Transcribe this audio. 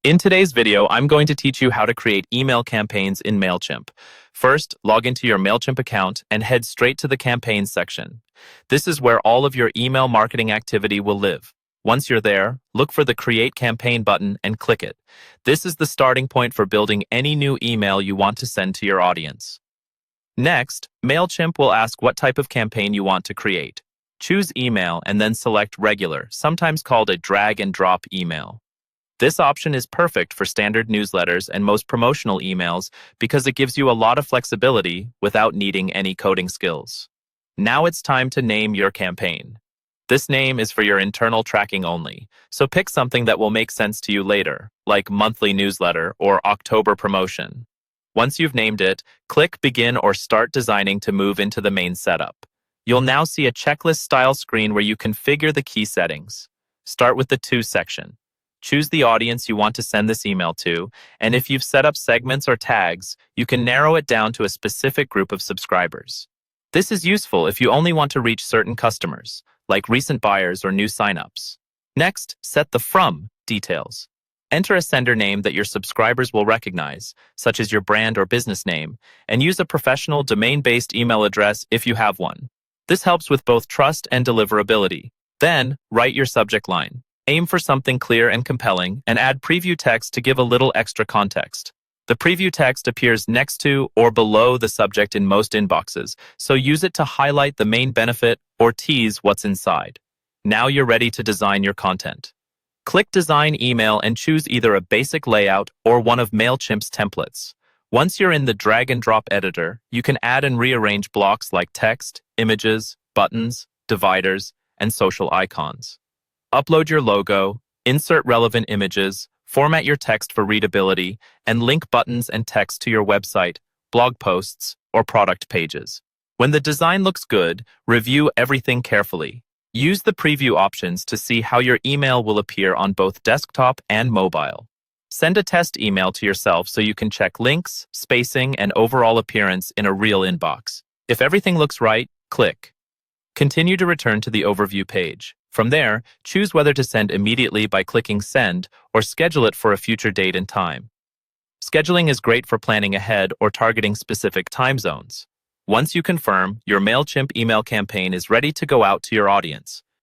In today's video, I'm going to teach you how to create email campaigns in Mailchimp. First, log into your Mailchimp account and head straight to the campaigns section. This is where all of your email marketing activity will live. Once you're there, look for the Create Campaign button and click it. This is the starting point for building any new email you want to send to your audience. Next, Mailchimp will ask what type of campaign you want to create. Choose Email and then select Regular, sometimes called a drag-and-drop email. This option is perfect for standard newsletters and most promotional emails because it gives you a lot of flexibility without needing any coding skills. Now it's time to name your campaign. This name is for your internal tracking only, so pick something that will make sense to you later, like monthly newsletter or October promotion. Once you've named it, click Begin or Start Designing to move into the main setup. You'll now see a checklist-style screen where you configure the key settings. Start with the To section. Choose the audience you want to send this email to, and if you've set up segments or tags, you can narrow it down to a specific group of subscribers. This is useful if you only want to reach certain customers, like recent buyers or new signups. Next, set the From details. Enter a sender name that your subscribers will recognize, such as your brand or business name, and use a professional domain-based email address if you have one. This helps with both trust and deliverability. Then, write your subject line. Aim for something clear and compelling, and add preview text to give a little extra context. The preview text appears next to or below the subject in most inboxes, so use it to highlight the main benefit or tease what's inside. Now you're ready to design your content. Click Design Email and choose either a basic layout or one of Mailchimp's templates. Once you're in the drag-and-drop editor, you can add and rearrange blocks like text, images, buttons, dividers, and social icons. Upload your logo, insert relevant images, format your text for readability, and link buttons and text to your website, blog posts, or product pages. When the design looks good, review everything carefully. Use the preview options to see how your email will appear on both desktop and mobile. Send a test email to yourself so you can check links, spacing, and overall appearance in a real inbox. If everything looks right, click. Continue to return to the overview page. From there, choose whether to send immediately by clicking Send or schedule it for a future date and time. Scheduling is great for planning ahead or targeting specific time zones. Once you confirm, your Mailchimp email campaign is ready to go out to your audience.